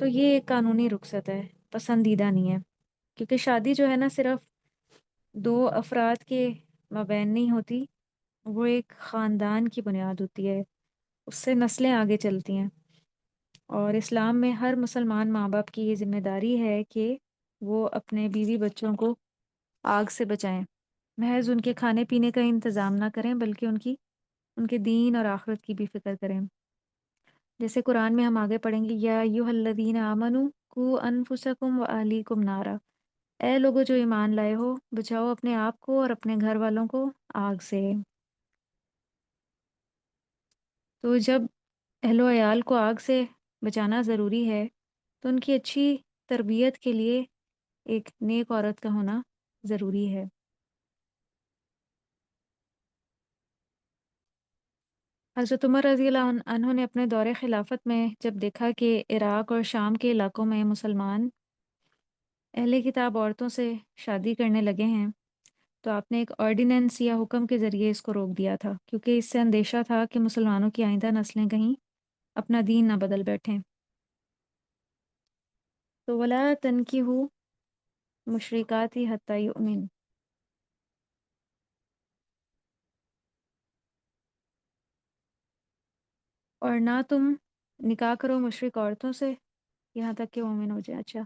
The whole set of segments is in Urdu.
تو یہ ایک قانونی رخصت ہے، پسندیدہ نہیں ہے، کیونکہ شادی جو ہے نا صرف دو افراد کے مابین نہیں ہوتی، وہ ایک خاندان کی بنیاد ہوتی ہے، اس سے نسلیں آگے چلتی ہیں۔ اور اسلام میں ہر مسلمان ماں باپ کی یہ ذمہ داری ہے کہ وہ اپنے بیوی بچوں کو آگ سے بچائیں، محض ان کے کھانے پینے کا انتظام نہ کریں بلکہ ان کے دین اور آخرت کی بھی فکر کریں۔ جیسے قرآن میں ہم آگے پڑھیں گے، یا ایھا الذین آمنوا قوا انفسکم واہلیکم نارا، اے لوگو جو ایمان لائے ہو، بچاؤ اپنے آپ کو اور اپنے گھر والوں کو آگ سے۔ تو جب اہل و عیال کو آگ سے بچانا ضروری ہے تو ان کی اچھی تربیت کے لیے ایک نیک عورت کا ہونا ضروری ہے۔ حضرت عمر رضی اللہ عنہ نے اپنے دور خلافت میں جب دیکھا کہ عراق اور شام کے علاقوں میں مسلمان اہل کتاب عورتوں سے شادی کرنے لگے ہیں، تو آپ نے ایک آرڈیننس یا حکم کے ذریعے اس کو روک دیا تھا، کیونکہ اس سے اندیشہ تھا کہ مسلمانوں کی آئندہ نسلیں کہیں اپنا دین نہ بدل بیٹھیں۔ تو ولا تنکحوا مشرکات حتی یؤمن، اور نہ تم نکاح کرو مشرک عورتوں سے یہاں تک کہ مومن ہو جائے۔ اچھا،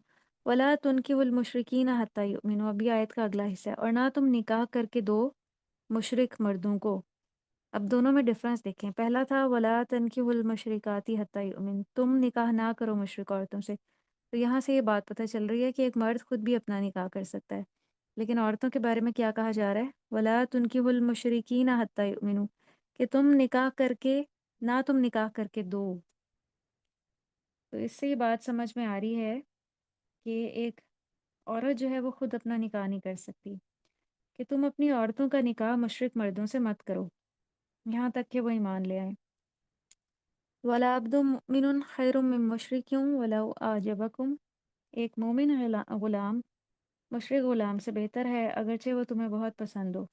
ولا تنکحوا المشرکین حتی یؤمنوا، ابھی آیت کا اگلا حصہ ہے، اور نہ تم نکاح کر کے دو مشرک مردوں کو۔ اب دونوں میں ڈفرنس دیکھیں، پہلا تھا ولا تنکحوا المشرکات حتی یؤمن، تم نکاح نہ کرو مشرک عورتوں سے، تو یہاں سے یہ بات پتہ چل رہی ہے کہ ایک مرد خود بھی اپنا نکاح کر سکتا ہے، لیکن عورتوں کے بارے میں کیا کہا جا رہا ہے، ولا تنکحوا المشرکین حتی یؤمنوا، کہ تم نکاح کر کے دو۔ تو اس سے یہ بات سمجھ میں آ رہی ہے کہ ایک عورت جو ہے وہ خود اپنا نکاح نہیں کر سکتی، کہ تم اپنی عورتوں کا نکاح مشرک مردوں سے مت کرو یہاں تک کہ وہ ایمان لے آئیں۔ وَلَا عَبْدٌ مُؤْمِنٌ خَيْرٌ مِّن مُّشْرِكٍ وَلَوْ أَعْجَبَكُمْ، ایک مومن غلام مشرک غلام سے بہتر ہے اگرچہ وہ تمہیں بہت پسند ہو۔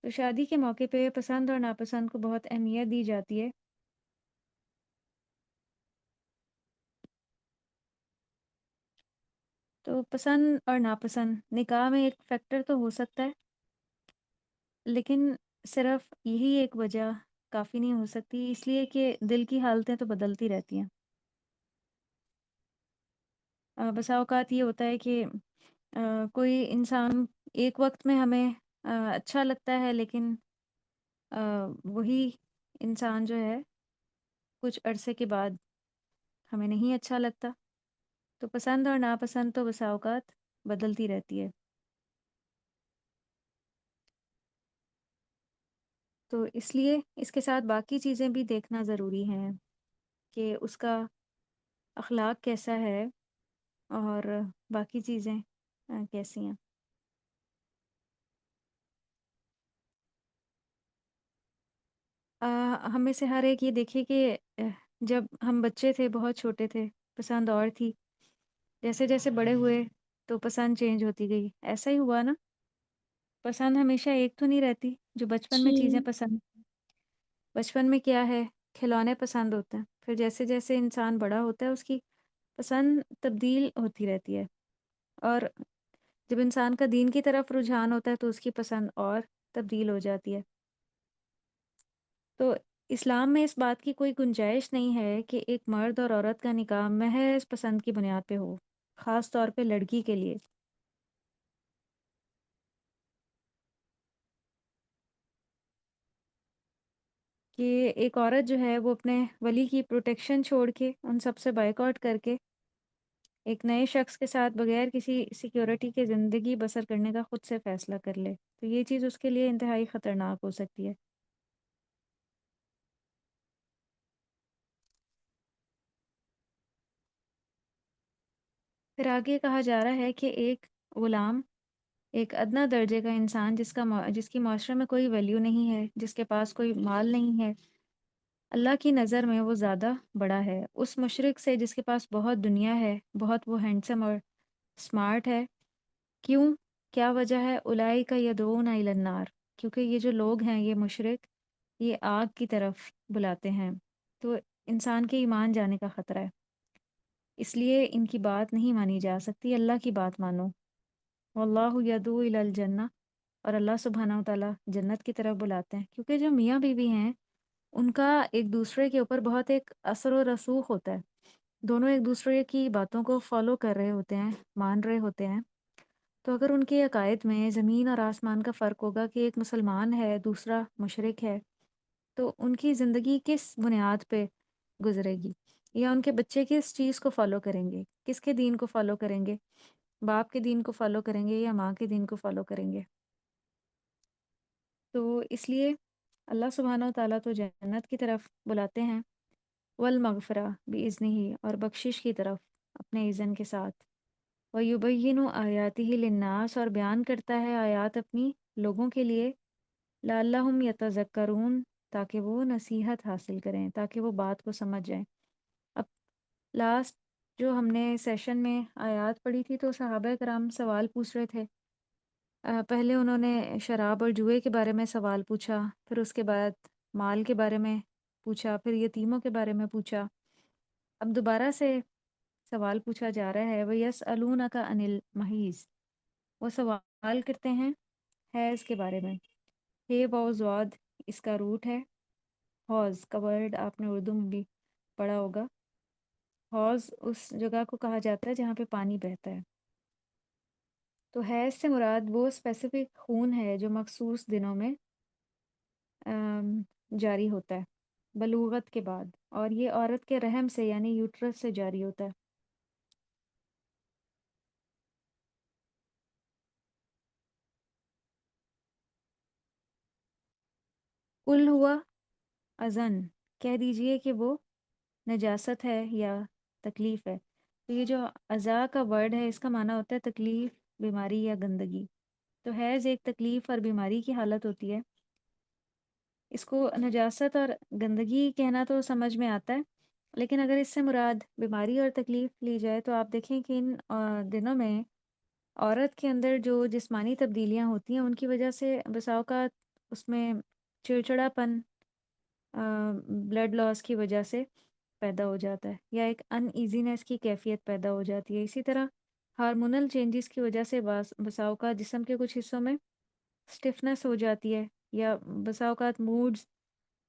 تو شادی کے موقع پہ پسند اور ناپسند کو بہت اہمیت دی جاتی ہے۔ تو پسند اور ناپسند نکاح میں ایک فیکٹر تو ہو سکتا ہے، لیکن صرف یہی ایک وجہ کافی نہیں ہو سکتی، اس لیے کہ دل کی حالتیں تو بدلتی رہتی ہیں۔ بسا اوقات یہ ہوتا ہے کہ کوئی انسان ایک وقت میں ہمیں اچھا لگتا ہے، لیکن وہی انسان جو ہے کچھ عرصے کے بعد ہمیں نہیں اچھا لگتا۔ تو پسند اور ناپسند تو بسا اوقات بدلتی رہتی ہے۔ تو اس لیے اس کے ساتھ باقی چیزیں بھی دیکھنا ضروری ہیں کہ اس کا اخلاق کیسا ہے اور باقی چیزیں کیسی ہیں۔ ہم میں سے ہر ایک یہ دیکھے کہ جب ہم بچے تھے، بہت چھوٹے تھے، پسند اور تھی، جیسے جیسے بڑے ہوئے تو پسند چینج ہوتی گئی، ایسا ہی ہوا نا؟ پسند ہمیشہ ایک تو نہیں رہتی، جو بچپن میں چیزیں جی پسند، بچپن میں کیا ہے، کھلونے پسند ہوتے ہیں، پھر جیسے جیسے انسان بڑا ہوتا ہے اس کی پسند تبدیل ہوتی رہتی ہے، اور جب انسان کا دین کی طرف رجحان ہوتا ہے تو اس کی پسند اور تبدیل ہو جاتی ہے۔ تو اسلام میں اس بات کی کوئی گنجائش نہیں ہے کہ ایک مرد اور عورت کا نکاح محض پسند کی بنیاد پہ ہو، خاص طور پہ لڑکی کے لیے، کہ ایک عورت جو ہے وہ اپنے ولی کی پروٹیکشن چھوڑ کے، ان سب سے بائیکاٹ کر کے، ایک نئے شخص کے ساتھ بغیر کسی سیکیورٹی کے زندگی بسر کرنے کا خود سے فیصلہ کر لے، تو یہ چیز اس کے لیے انتہائی خطرناک ہو سکتی ہے۔ پھر آگے کہا جا رہا ہے کہ ایک غلام، ایک ادنا درجے کا انسان جس کی معاشرے میں کوئی ویلیو نہیں ہے، جس کے پاس کوئی مال نہیں ہے، اللہ کی نظر میں وہ زیادہ بڑا ہے اس مشرک سے جس کے پاس بہت دنیا ہے، بہت وہ ہینڈسم اور سمارٹ ہے۔ کیوں؟ کیا وجہ ہے؟ الائی کا یدعون الی النار، کیونکہ یہ جو لوگ ہیں، یہ مشرک، یہ آگ کی طرف بلاتے ہیں۔ تو انسان کے ایمان جانے کا خطرہ ہے، اس لیے ان کی بات نہیں مانی جا سکتی، اللہ کی بات مانو۔ واللہ یدعو الی الجنہ، اور اللہ سبحانہ و تعالیٰ جنت کی طرف بلاتے ہیں، کیونکہ جو میاں بیوی ہیں ان کا ایک دوسرے کے اوپر بہت ایک اثر و رسوخ ہوتا ہے، دونوں ایک دوسرے کی باتوں کو فالو کر رہے ہوتے ہیں، مان رہے ہوتے ہیں۔ تو اگر ان کے عقائد میں زمین اور آسمان کا فرق ہوگا کہ ایک مسلمان ہے دوسرا مشرک ہے، تو ان کی زندگی کس بنیاد پہ گزرے گی؟ یا ان کے بچے کس چیز کو فالو کریں گے، کس کے دین کو فالو کریں گے؟ باپ کے دین کو فالو کریں گے یا ماں کے دین کو فالو کریں گے؟ تو اس لیے اللہ سبحانہ و تعالیٰ تو جنت کی طرف بلاتے ہیں، والمغفرہ بِإِذْنِهِ، اور بخشش کی طرف اپنے اذن کے ساتھ، وَيُبَيِّنُ آیاتہ للناس، اور بیان کرتا ہے آیات اپنی لوگوں کے لیے، لعلہم یتذکرون، تاکہ وہ نصیحت حاصل کریں، تاکہ وہ بات کو سمجھ جائیں۔ اب لاسٹ جو ہم نے سیشن میں آیات پڑھی تھی تو صحابہ کرام سوال پوچھ رہے تھے، پہلے انہوں نے شراب اور جوئے کے بارے میں سوال پوچھا، پھر اس کے بعد مال کے بارے میں پوچھا، پھر یتیموں کے بارے میں پوچھا، اب دوبارہ سے سوال پوچھا جا رہا ہے، وَيَسْأَلُونَكَ عَنِ الْمَحِيضِ، وہ سوال کرتے ہیں حیض کے بارے میں۔ ہے واو زواد اس کا روٹ ہے، حوض کا ورڈ آپ نے اردو میں بھی پڑھا ہوگا۔ حوض اس جگہ کو کہا جاتا ہے جہاں پہ پانی بہتا ہے۔ تو حیض سے مراد وہ اسپیسیفک خون ہے جو مخصوص دنوں میں جاری ہوتا ہے بلوغت کے بعد، اور یہ عورت کے رحم سے یعنی یوٹرس سے جاری ہوتا ہے۔ کل ہوا اذن، کہہ دیجئے کہ وہ نجاست ہے یا تکلیف ہے۔ تو یہ جو اذا کا ورڈ ہے اس کا معنی ہوتا ہے تکلیف، بیماری یا گندگی۔ تو حیض ایک تکلیف اور بیماری کی حالت ہوتی ہے، اس کو نجاست اور گندگی کہنا تو سمجھ میں آتا ہے، لیکن اگر اس سے مراد بیماری اور تکلیف لی جائے تو آپ دیکھیں کہ ان دنوں میں عورت کے اندر جو جسمانی تبدیلیاں ہوتی ہیں ان کی وجہ سے بسا اوقات اس میں چڑچڑا پن بلڈ لاس کی وجہ سے پیدا ہو جاتا ہے، یا ایک ان ایزینس کی کیفیت پیدا ہو جاتی ہے۔ اسی طرح ہارمونل چینجز کی وجہ سے بسا اوقات جسم کے کچھ حصوں میں اسٹفنس ہو جاتی ہے، یا بسا اوقات موڈز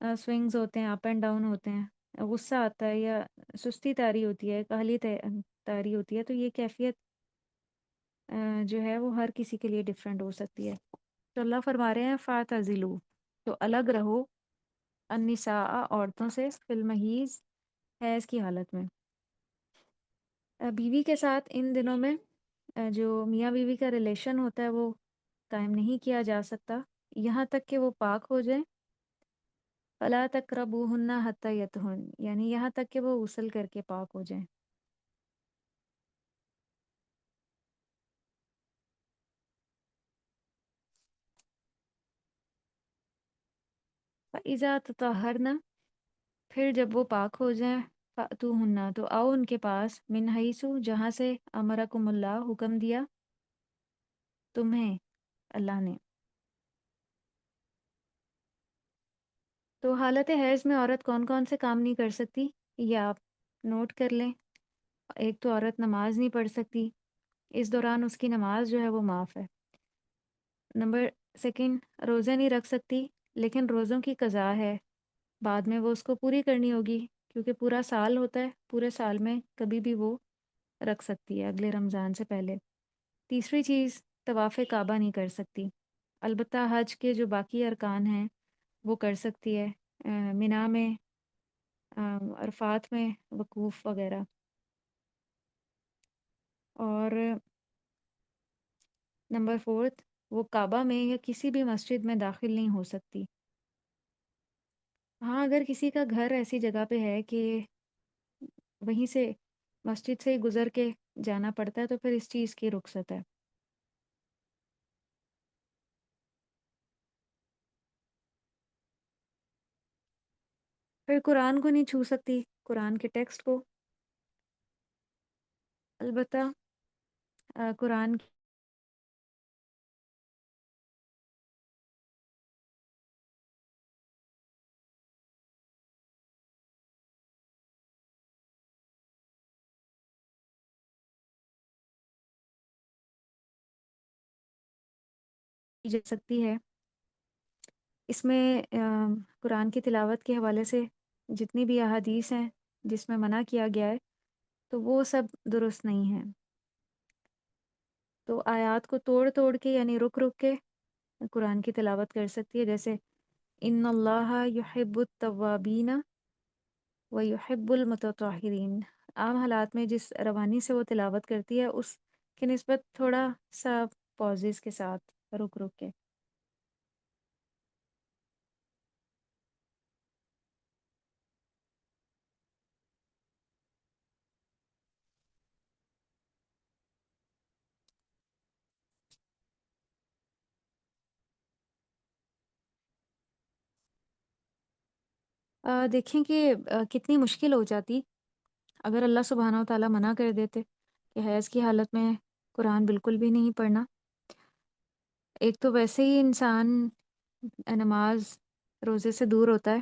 سوئنگز ہوتے ہیں، اپ اینڈ ڈاؤن ہوتے ہیں، غصہ آتا ہے یا سستی طاری ہوتی ہے، کاہلی طاری ہوتی ہے۔ تو یہ کیفیت جو ہے وہ ہر کسی کے لیے ڈفرینٹ ہو سکتی ہے۔ تو اللہ فرما رہے ہیں فَاعْتَزِلُوا، تو الگ رہو، النساء عورتوں سے، فی المحیض حیض کی حالت میں۔ بیوی کے ساتھ ان دنوں میں جو میاں بیوی کا ریلیشن ہوتا ہے وہ قائم نہیں کیا جا سکتا یہاں تک کہ وہ پاک ہو جائیں۔ فَلَا تَقْرَبُوهُنَّ حَتَّى يَطْهُرْنَ، یعنی یہاں تک کہ وہ غسل کر کے پاک ہو جائیں۔ فَإِذَا تَطَهَّرْنَ، پھر جب وہ پاک ہو جائیں، فَأْتُوهُنَّ، تو آؤ ان کے پاس، من حیث، جہاں سے امرکم اللہ، حکم دیا تمہیں اللہ نے۔ تو حالت حیض میں عورت کون کون سے کام نہیں کر سکتی یہ آپ نوٹ کر لیں۔ ایک تو عورت نماز نہیں پڑھ سکتی، اس دوران اس کی نماز جو ہے وہ معاف ہے۔ نمبر سیکنڈ، روزے نہیں رکھ سکتی، لیکن روزوں کی قضا ہے، بعد میں وہ اس کو پوری کرنی ہوگی، کیونکہ پورا سال ہوتا ہے، پورے سال میں کبھی بھی وہ رکھ سکتی ہے اگلے رمضان سے پہلے۔ تیسری چیز، طواف کعبہ نہیں کر سکتی، البتہ حج کے جو باقی ارکان ہیں وہ کر سکتی ہے، منا میں، عرفات میں وقوف وغیرہ۔ اور نمبر فورتھ، وہ کعبہ میں یا کسی بھی مسجد میں داخل نہیں ہو سکتی۔ ہاں اگر کسی کا گھر ایسی جگہ پہ ہے کہ وہیں سے مسجد سے ہی گزر کے جانا پڑتا ہے تو پھر اس چیز کی رخصت ہے۔ پھر قرآن کو نہیں چھو سکتی، قرآن کے ٹیکسٹ کو، البتہ قرآن کی جا سکتی ہے۔ اس میں قرآن کی تلاوت کے حوالے سے جتنی بھی احادیث ہیں جس میں منع کیا گیا ہے تو وہ سب درست نہیں ہیں۔ تو آیات کو توڑ توڑ کے یعنی رک رک کے قرآن کی تلاوت کر سکتی ہے، جیسے ان اللہ یحب التوابین و یحب المتطہرین۔ عام حالات میں جس روانی سے وہ تلاوت کرتی ہے اس کی نسبت تھوڑا سا پازز کے ساتھ رک رک کے۔ دیکھیں کہ کتنی مشکل ہو جاتی اگر اللہ سبحانہ و تعالیٰ منع کر دیتے کہ حیض کی حالت میں قرآن بالکل بھی نہیں پڑھنا۔ ایک تو ویسے ہی انسان نماز روزے سے دور ہوتا ہے،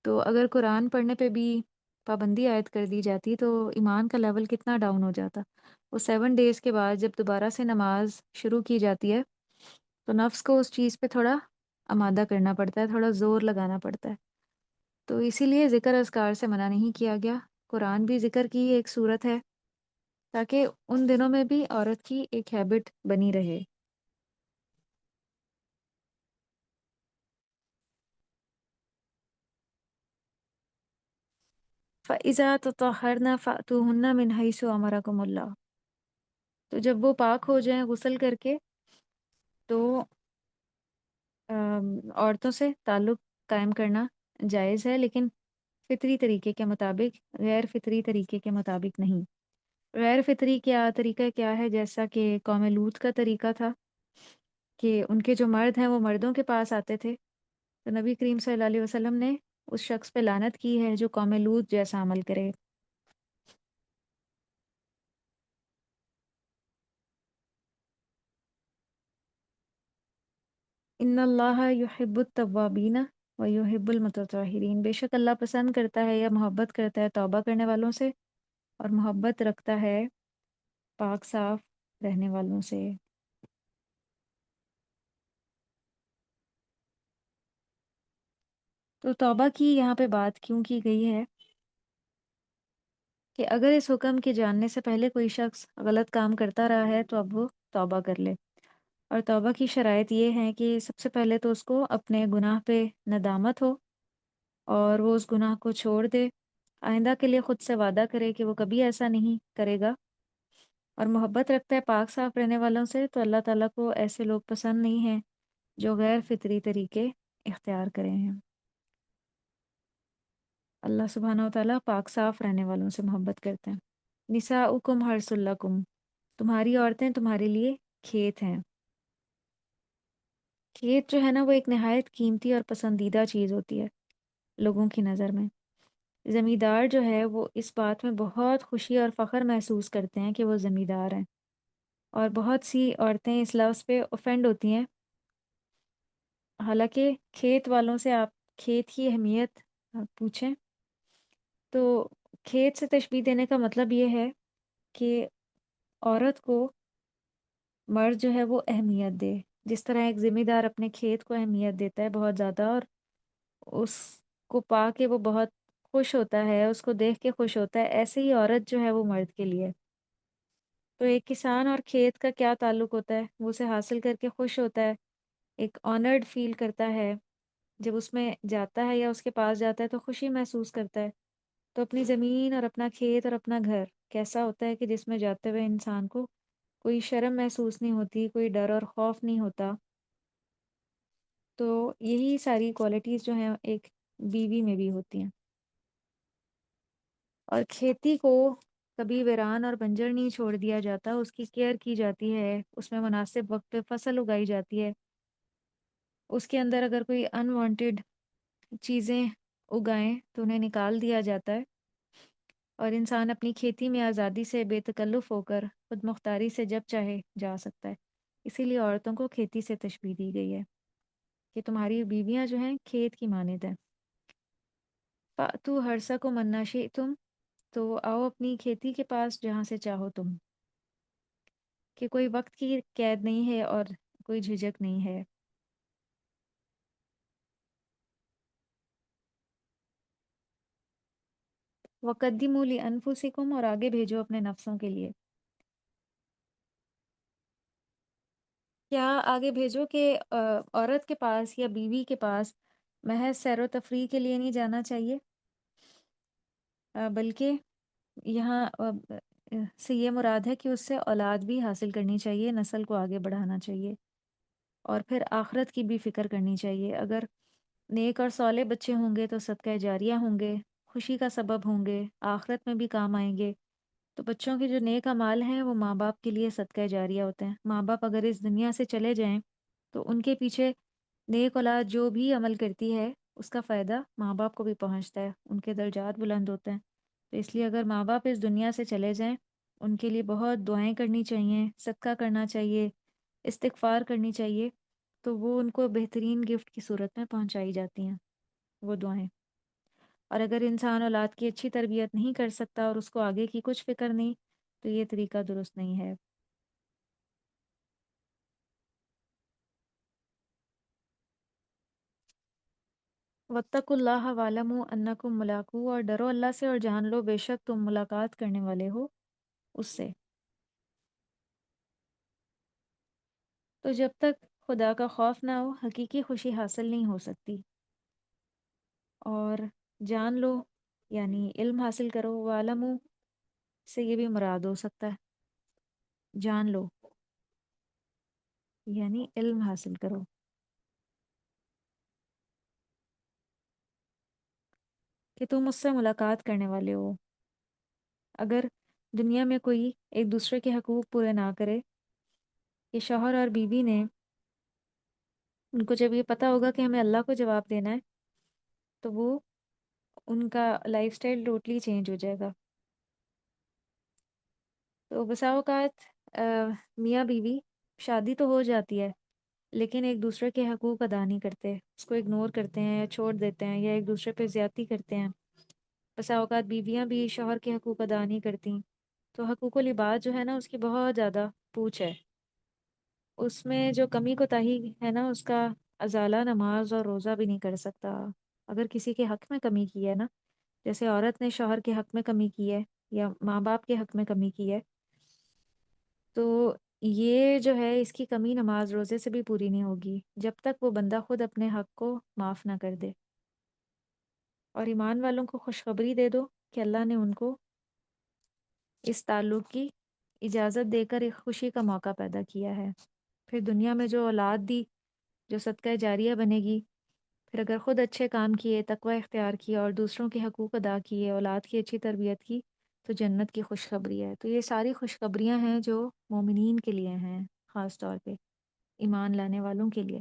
تو اگر قرآن پڑھنے پہ بھی پابندی عائد کر دی جاتی تو ایمان کا لیول کتنا ڈاؤن ہو جاتا۔ وہ 7 ڈیز کے بعد جب دوبارہ سے نماز شروع کی جاتی ہے تو نفس کو اس چیز پہ تھوڑا آمادہ کرنا پڑتا ہے، تھوڑا زور لگانا پڑتا ہے۔ تو اسی لیے ذکر اذکار سے منع نہیں کیا گیا۔ قرآن بھی ذکر کی ایک صورت ہے تاکہ ان دنوں میں بھی عورت کی ایک ہیبٹ بنی رہے۔ فَإِذَا تَطَهَّرْنَ فَأْتُوهُنَّ مِنْ حَيْثُ أَمَرَكُمُ اللَّهُ۔ تو جب وہ پاک ہو جائیں غسل کر کے تو عورتوں سے تعلق قائم کرنا جائز ہے، لیکن فطری طریقے کے مطابق، غیر فطری طریقے کے مطابق نہیں۔ غیر فطری کیا طریقہ کیا ہے؟ جیسا کہ قوم لوط کا طریقہ تھا کہ ان کے جو مرد ہیں وہ مردوں کے پاس آتے تھے، تو نبی کریم صلی اللہ علیہ وسلم نے اس شخص پہ لعنت کی ہے جو قوم لوط جیسا عمل کرے۔ ان اللہ یحب التوابین و یحب المتطہرین۔ بے شک اللہ پسند کرتا ہے یا محبت کرتا ہے توبہ کرنے والوں سے، اور محبت رکھتا ہے پاک صاف رہنے والوں سے۔ تو توبہ کی یہاں پہ بات کیوں کی گئی ہے کہ اگر اس حکم کے جاننے سے پہلے کوئی شخص غلط کام کرتا رہا ہے تو اب وہ توبہ کر لے۔ اور توبہ کی شرائط یہ ہیں کہ سب سے پہلے تو اس کو اپنے گناہ پہ ندامت ہو اور وہ اس گناہ کو چھوڑ دے، آئندہ کے لیے خود سے وعدہ کرے کہ وہ کبھی ایسا نہیں کرے گا، اور محبت رکھتا ہے پاک صاف رہنے والوں سے، تو اللہ تعالیٰ کو ایسے لوگ پسند نہیں ہیں جو غیر فطری طریقے اختیار کرے ہیں۔ اللہ سبحانہ و تعالیٰ پاک صاف رہنے والوں سے محبت کرتے ہیں۔ نساؤکم حرث لکم، تمہاری عورتیں تمہارے لیے کھیت ہیں۔ کھیت جو ہے نا وہ ایک نہایت قیمتی اور پسندیدہ چیز ہوتی ہے لوگوں کی نظر میں۔ زمیندار جو ہے وہ اس بات میں بہت خوشی اور فخر محسوس کرتے ہیں کہ وہ زمیندار ہیں، اور بہت سی عورتیں اس لفظ پہ اوفینڈ ہوتی ہیں۔ حالانکہ کھیت والوں سے آپ کھیت کی اہمیت پوچھیں تو کھیت سے تشبیہ دینے کا مطلب یہ ہے کہ عورت کو مرد جو ہے وہ اہمیت دے، جس طرح ایک ذمہ دار اپنے کھیت کو اہمیت دیتا ہے بہت زیادہ، اور اس کو پا کے وہ بہت خوش ہوتا ہے، اس کو دیکھ کے خوش ہوتا ہے، ایسے ہی عورت جو ہے وہ مرد کے لیے۔ تو ایک کسان اور کھیت کا کیا تعلق ہوتا ہے؟ وہ اسے حاصل کر کے خوش ہوتا ہے، ایک آنرڈ فیل کرتا ہے، جب اس میں جاتا ہے یا اس کے پاس جاتا ہے تو خوشی محسوس کرتا ہے۔ تو اپنی زمین اور اپنا کھیت اور اپنا گھر کیسا ہوتا ہے کہ جس میں جاتے ہوئے انسان کو کوئی شرم محسوس نہیں ہوتی، کوئی ڈر اور خوف نہیں ہوتا۔ تو یہی ساری کوالٹیز جو ہیں ایک بیوی میں بھی ہوتی ہیں۔ اور کھیتی کو کبھی ویران اور بنجر نہیں چھوڑ دیا جاتا، اس کی کیئر کی جاتی ہے، اس میں مناسب وقت پہ فصل اگائی جاتی ہے۔ اس کے اندر اگر کوئی انوانٹیڈ چیزیں اگائیں تو انہیں نکال دیا جاتا ہے، اور انسان اپنی کھیتی میں آزادی سے بے تکلف ہو کر خود مختاری سے جب چاہے جا سکتا ہے۔ اسی لیے عورتوں کو کھیتی سے تشبیہ دی گئی ہے کہ تمہاری بیویاں جو ہیں کھیت کی مانند ہیں۔ فَأْتُوا حَرْثَکُمْ أَنَّىٰ شِئْتُمْ، تو آؤ اپنی کھیتی کے پاس جہاں سے چاہو تم، کہ کوئی وقت کی قید نہیں ہے اور کوئی جھجک نہیں ہے۔ وقدموا لانفسکم، اور آگے بھیجو اپنے نفسوں کے لیے۔ کیا آگے بھیجو کہ عورت کے پاس یا بیوی کے پاس محض سیر و تفریح کے لیے نہیں جانا چاہیے، بلکہ یہاں سے یہ مراد ہے کہ اس سے اولاد بھی حاصل کرنی چاہیے، نسل کو آگے بڑھانا چاہیے، اور پھر آخرت کی بھی فکر کرنی چاہیے۔ اگر نیک اور صالح بچے ہوں گے تو صدقہ جاریہ ہوں گے، خوشی کا سبب ہوں گے، آخرت میں بھی کام آئیں گے۔ تو بچوں کے جو نیک اعمال ہیں وہ ماں باپ کے لیے صدقہ جاریہ ہوتے ہیں۔ ماں باپ اگر اس دنیا سے چلے جائیں تو ان کے پیچھے نیک اولاد جو بھی عمل کرتی ہے اس کا فائدہ ماں باپ کو بھی پہنچتا ہے، ان کے درجات بلند ہوتے ہیں۔ تو اس لیے اگر ماں باپ اس دنیا سے چلے جائیں، ان کے لیے بہت دعائیں کرنی چاہیے، صدقہ کرنا چاہیے، استغفار کرنی چاہیے، تو وہ ان کو بہترین گفٹ کی صورت میں پہنچائی جاتی ہیں وہ دعائیں۔ اور اگر انسان اولاد کی اچھی تربیت نہیں کر سکتا اور اس کو آگے کی کچھ فکر نہیں، تو یہ طریقہ درست نہیں ہے۔ واتقوا اللہ وَاعْلَمُوا أَنَّكُم مُّلَاقُوهُ، اور ڈرو اللہ سے اور جان لو بے شک تم ملاقات کرنے والے ہو اس سے۔ تو جب تک خدا کا خوف نہ ہو حقیقی خوشی حاصل نہیں ہو سکتی۔ اور جان لو یعنی علم حاصل کرو، وَاعْلَمُوا سے یہ بھی مراد ہو سکتا ہے، جان لو یعنی علم حاصل کرو کہ تم اس سے ملاقات کرنے والے ہو۔ اگر دنیا میں کوئی ایک دوسرے کے حقوق پورے نہ کرے، کہ شوہر اور بیوی نے، ان کو جب یہ پتہ ہوگا کہ ہمیں اللہ کو جواب دینا ہے، تو وہ ان کا لائف سٹائل ٹوٹلی چینج ہو جائے گا۔ تو بسا اوقات میاں بیوی شادی تو ہو جاتی ہے لیکن ایک دوسرے کے حقوق ادا نہیں کرتے، اس کو اگنور کرتے ہیں یا چھوڑ دیتے ہیں یا ایک دوسرے پہ زیادتی کرتے ہیں۔ بسا اوقات بیویاں بھی شوہر کے حقوق ادا نہیں کرتی، تو حقوق العباد جو ہے نا اس کی بہت زیادہ پوچھ ہے۔ اس میں جو کمی کوتاہی ہے نا اس کا ازالہ نماز اور روزہ بھی نہیں کر سکتا۔ اگر کسی کے حق میں کمی کی ہے نا، جیسے عورت نے شوہر کے حق میں کمی کی ہے یا ماں باپ کے حق میں کمی کی ہے، تو یہ جو ہے اس کی کمی نماز روزے سے بھی پوری نہیں ہوگی جب تک وہ بندہ خود اپنے حق کو معاف نہ کر دے۔ اور ایمان والوں کو خوشخبری دے دو کہ اللہ نے ان کو اس تعلق کی اجازت دے کر ایک خوشی کا موقع پیدا کیا ہے۔ پھر دنیا میں جو اولاد دی جو صدقہ جاریہ بنے گی، پھر اگر خود اچھے کام کیے، تقوی اختیار کیا اور دوسروں کے حقوق ادا کیے، اولاد کی اچھی تربیت کی، تو جنت کی خوشخبری ہے۔ تو یہ ساری خوشخبریاں ہیں جو مومنین کے لیے ہیں، خاص طور پہ ایمان لانے والوں کے لیے۔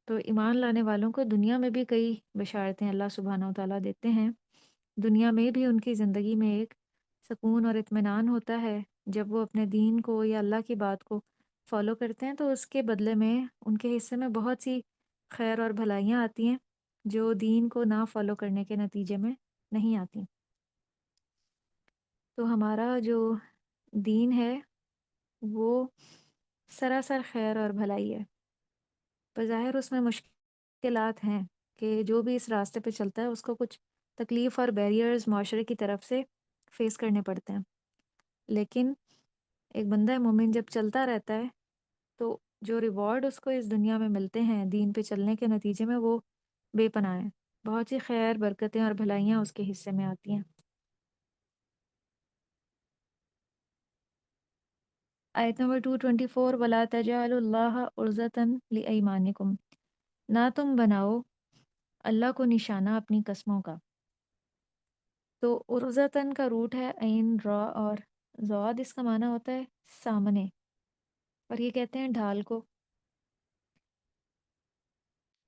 تو ایمان لانے والوں کو دنیا میں بھی کئی بشارتیں اللہ سبحانہ و تعالیٰ دیتے ہیں۔ دنیا میں بھی ان کی زندگی میں ایک سکون اور اطمینان ہوتا ہے جب وہ اپنے دین کو یا اللہ کی بات کو فالو کرتے ہیں، تو اس کے بدلے میں ان کے حصے میں بہت سی خیر اور بھلائیاں آتی ہیں جو دین کو نہ فالو کرنے کے نتیجے میں نہیں آتی۔ تو ہمارا جو دین ہے وہ سراسر خیر اور بھلائی ہے۔ بظاہر اس میں مشکلات ہیں کہ جو بھی اس راستے پہ چلتا ہے اس کو کچھ تکلیف اور بیریئرز معاشرے کی طرف سے فیس کرنے پڑتے ہیں، لیکن ایک بندہ مومن جب چلتا رہتا ہے تو جو ریوارڈ اس کو اس دنیا میں ملتے ہیں دین پہ چلنے کے نتیجے میں، وہ بے پناہ ہیں۔ بہت سی خیر برکتیں اور بھلائیاں اس کے حصے میں آتی ہیں۔ آیت نمبر 224، وَلَا تَجْعَلُوا اللَّهَ عُرْضَةً لِأَيْمَانِكُمْ، نہ تم بناؤ اللہ کو نشانہ اپنی قسموں کا۔ تو عرضتاً کا روٹ ہے عین را، اور زواد اس کا معنی ہوتا ہے سامنے، اور یہ کہتے ہیں ڈھال کو۔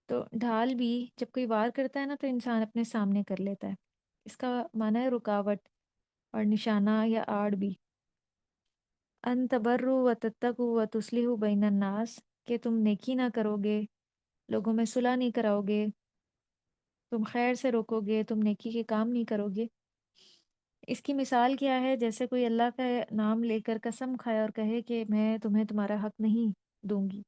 تو ڈھال بھی جب کوئی وار کرتا ہے نا تو انسان اپنے سامنے کر لیتا ہے، اس کا معنی ہے رکاوٹ اور نشانہ یا آڑ بھی۔ ان تبروا وتتقوا وتصلحوا بین الناس، کہ تم نیکی نہ کرو گے، لوگوں میں صلح نہیں کراؤ گے، تم خیر سے روکو گے، تم نیکی کے کام نہیں کرو گے۔ اس کی مثال کیا ہے؟ جیسے کوئی اللہ کا نام لے کر قسم کھائے اور کہے کہ میں تمہیں تمہارا حق نہیں دوں گی،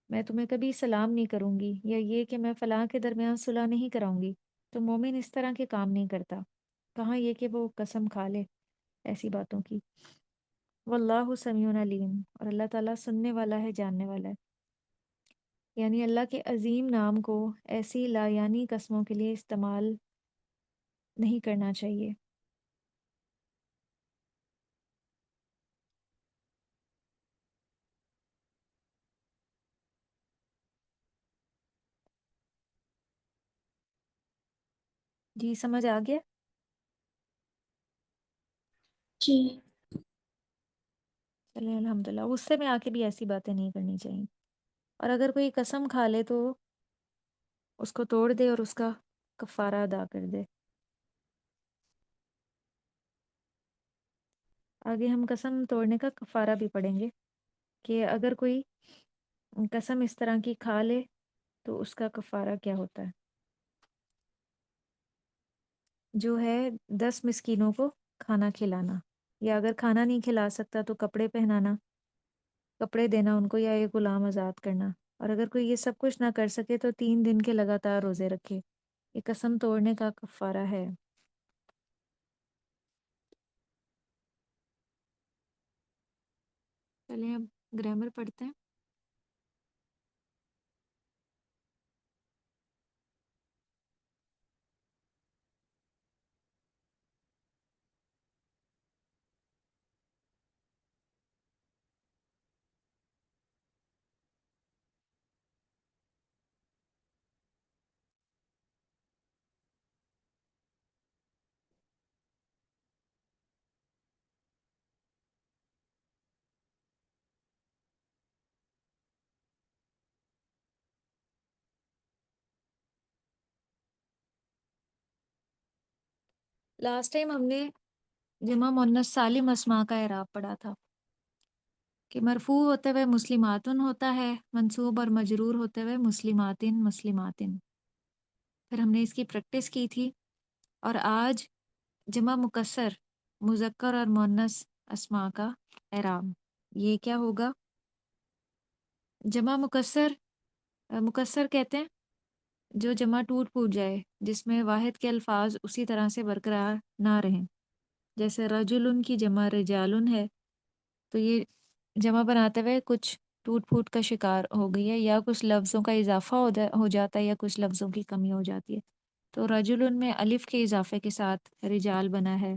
میں تمہیں کبھی سلام نہیں کروں گی، یا یہ کہ میں فلاں کے درمیان صلح نہیں کراؤں گی، تو مومن اس طرح کے کام نہیں کرتا، کہاں یہ کہ وہ قسم کھا لے ایسی باتوں کی۔ واللہ سمیع علیم، اور اللہ تعالیٰ سننے والا ہے، جاننے والا ہے۔ یعنی اللہ کے عظیم نام کو ایسی لا یعنی قسموں کے لیے استعمال نہیں کرنا چاہیے۔ جی سمجھ آ گیا؟ جی چلیں الحمدللہ، غصے میں آ کے بھی ایسی باتیں نہیں کرنی چاہیے، اور اگر کوئی قسم کھا لے تو اس کو توڑ دے اور اس کا کفارہ ادا کر دے۔ آگے ہم قسم توڑنے کا کفارہ بھی پڑھیں گے، کہ اگر کوئی قسم اس طرح کی کھا لے تو اس کا کفارہ کیا ہوتا ہے۔ جو ہے 10 مسکینوں کو کھانا کھلانا، یا اگر کھانا نہیں کھلا سکتا تو کپڑے پہنانا، کپڑے دینا ان کو، یا ایک غلام آزاد کرنا۔ اور اگر کوئی یہ سب کچھ نہ کر سکے تو 3 دن کے لگاتار روزے رکھے، یہ قسم توڑنے کا کفارہ ہے۔ چلیں اب گرامر پڑھتے ہیں۔ لاسٹ ٹائم ہم نے جمع مؤنث سالم اسماء کا اعراب پڑھا تھا، کہ مرفوع ہوتے ہوئے مسلماتن ہوتا ہے، منصوب اور مجرور ہوتے ہوئے مسلماتن مسلماتن۔ پھر ہم نے اس کی پریکٹس کی تھی، اور آج جمع مکسر مذکر اور مؤنث اسماء کا اعراب۔ یہ کیا ہوگا؟ جمع مکسر، مکسر کہتے ہیں جو جمع ٹوٹ پھوٹ جائے، جس میں واحد کے الفاظ اسی طرح سے برقرار نہ رہیں، جیسے رجل کی جمع رجالن ہے، تو یہ جمع بناتے ہوئے کچھ ٹوٹ پھوٹ کا شکار ہو گئی ہے، یا کچھ لفظوں کا اضافہ ہو جاتا ہے، یا کچھ لفظوں کی کمی ہو جاتی ہے۔ تو رجل میں الف کے اضافے کے ساتھ رجال بنا ہے،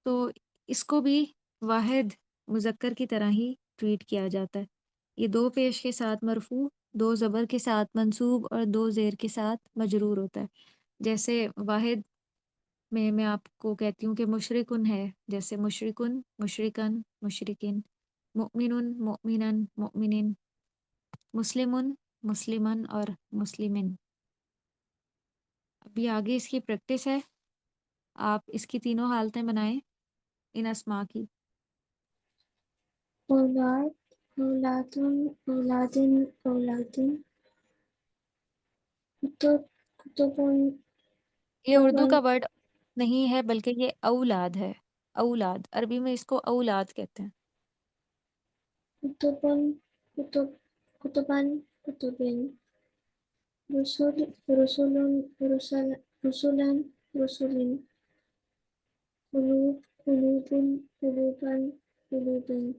تو اس کو بھی واحد مذکر کی طرح ہی ٹریٹ کیا جاتا ہے۔ یہ 2 پیش کے ساتھ مرفوع، 2 زبر کے ساتھ منصوب، اور 2 زیر کے ساتھ مجرور ہوتا ہے۔ جیسے واحد میں آپ کو کہتی ہوں کہ مشرکن ہے، جیسے مشرکن، مشرکن، مشرکن، مؤمنن، مؤمنن، مؤمنن، مسلمن، مسلمن اور مسلمن۔ ابھی آگے اس کی پریکٹس ہے، آپ اس کی تینوں حالتیں بنائیں ان اسماء کی۔ اولاد اولادن اولادن اولادن کتب کتبن یہ اردو کتبن کا ورڈ نہیں ہے، بلکہ یہ اولاد ہے، اولاد، عربی میں اس کو اولاد کہتے ہیں۔ کتبن کتب کتبن کتبن رسول رسولن رسل رسولن رسولن قلوب قلوبن قلوبن قلوبن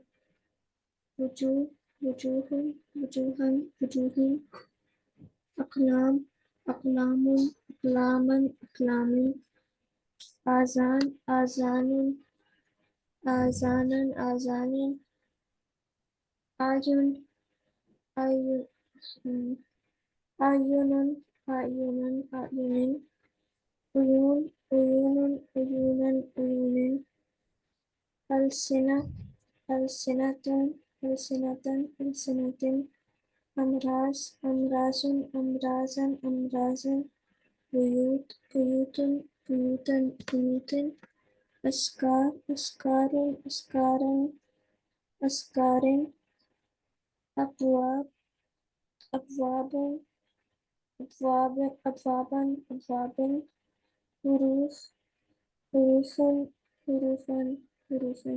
وجوه وجوهن وجوهن وجوهن أقلام أقلام أقلاما أقلام آذان آذان آذانا آذان أعين أعين أعينا أعينا أعين عيون عيون عيونا عيون ألسنة ألسنة ألسنة ألسنة أمراض أمراض أمراضا أمراضا بيوت بيوت بيوتا بيوتا أسكار أسكار أسكارا أسكار أبواب أبوابا أبوابا أبوابا أبوابا حروف حروفا حروفا حروفا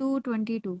222।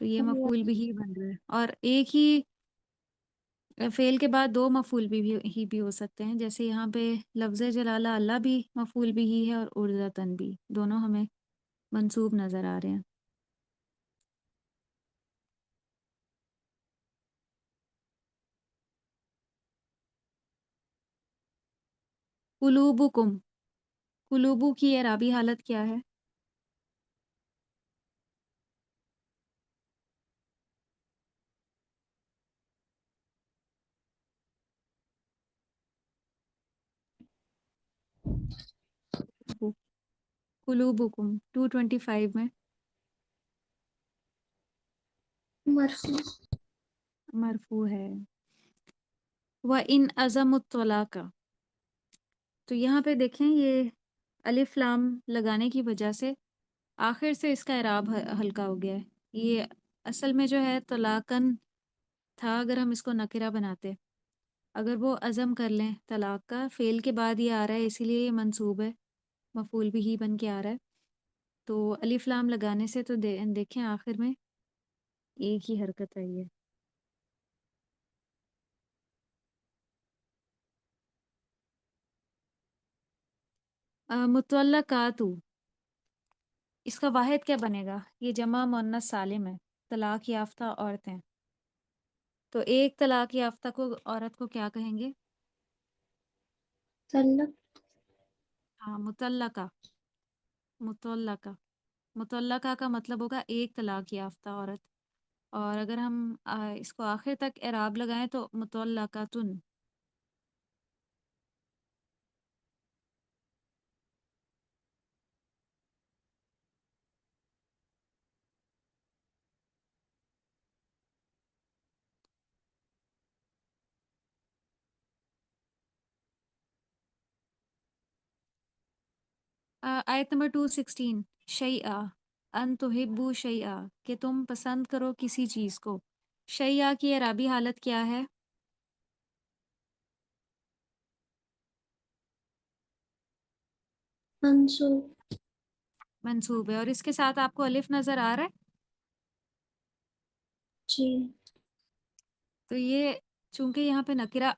تو یہ ابھی مفعول بھی بن رہا ہے، اور ایک ہی فعل کے بعد دو مفعول بھی ہو سکتے ہیں، جیسے یہاں پہ لفظ جلالہ اللہ بھی مفعول بھی ہی ہے اور عرضتاً بھی، دونوں ہمیں منصوب نظر آ رہے ہیں۔ قلوبکم، قلوبو کی اعرابی حالت کیا ہے؟ قلوبکم 225 میں مرفوع مرفوع ہے۔ وَإِنْ عَزَمُوا الطَّلَاقَ، تو یہاں پہ دیکھیں یہ الف لام لگانے کی وجہ سے آخر سے اس کا اعراب ہلکا ہو گیا ہے۔ یہ اصل میں جو ہے طلاقن تھا، اگر ہم اس کو نکرہ بناتے، اگر وہ عزم کر لیں طلاق کا، فعل کے بعد یہ آ رہا ہے اسی لیے یہ منصوب ہے، مفعول بھی ہی بن کے آ رہا ہے، تو الف لام لگانے سے تو دیکھیں آخر میں ایک ہی حرکت آئی ہے۔ متعلقات، اس کا واحد کیا بنے گا؟ یہ جمع مؤنث سالم ہے، طلاق یافتہ عورتیں، تو ایک طلاق یافتہ کو عورت کو کیا کہیں گے؟ طلق ہاں مطلقہ، مطلقہ، مطلقہ کا مطلب ہوگا ایک طلاق یافتہ عورت، اور اگر ہم اس کو آخر تک اعراب لگائیں تو مطلقاتن۔ آیت نمبر 216، شیئا ان تحبوا شیئا، کہ تم پسند کرو کسی چیز کو، شیئا کی اعرابی حالت کیا ہے؟ منصوب منصوب ہے، اور اس کے ساتھ آپ کو الف نظر آ رہا ہے، جی تو یہ چونکہ یہاں پہ نکرہ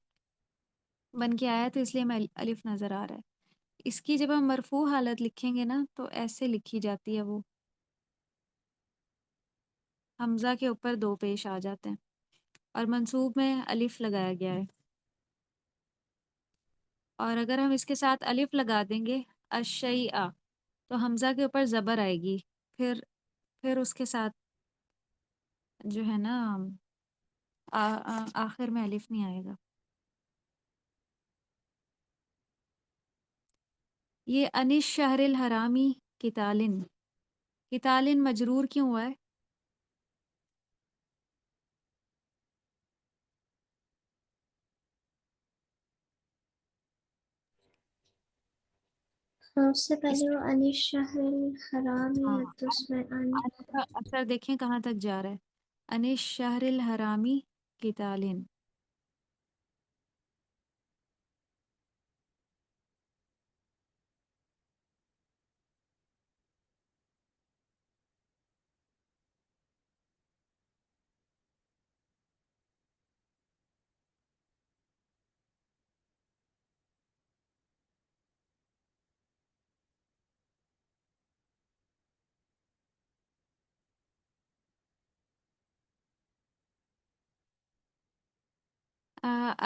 بن کے آیا تو اس لیے ہمیں الف نظر آ رہا ہے۔ اس کی جب ہم مرفوع حالت لکھیں گے نا تو ایسے لکھی جاتی ہے، وہ حمزہ کے اوپر دو پیش آ جاتے ہیں، اور منصوب میں الف لگایا گیا ہے، اور اگر ہم اس کے ساتھ الف لگا دیں گے اشیء، تو حمزہ کے اوپر زبر آئے گی، پھر اس کے ساتھ جو ہے نا آخر میں الف نہیں آئے گا۔ یہ انش شہر الحرامی کتالن، کتالن مجرور کیوں ہوا ہے؟ اس سے اس پہلے وہ انیس شہر الحرام ہی ہاں ہے تو اس میں ان ان کا اثر دیکھیں کہاں تک جا رہا ہے، انش شہر الحرامی کتالن۔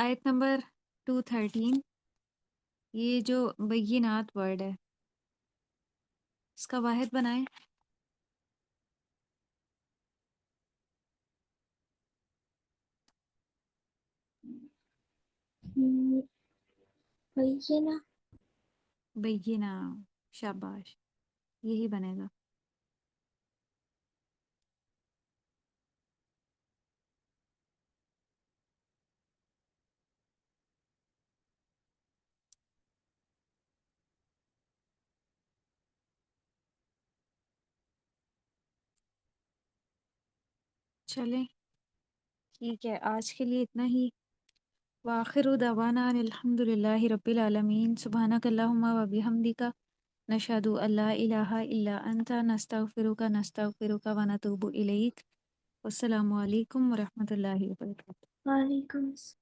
آیت نمبر 213، یہ جو بینات ورڈ ہے اس کا واحد بنائیں۔ بینہ بینہ، شاباش، یہی بنے گا۔ چلیں ٹھیک ہے، آج کے لیے اتنا ہی، وآخر دعوانا ان الحمد للہ رب العالمین، سبحانک اللہم و بحمدک، نشہد ان لا الہ الا انت، نستغفرک و نتوب الیک۔ والسلام علیکم ورحمۃ اللہ وبرکاتہ. وعلیکم السلام.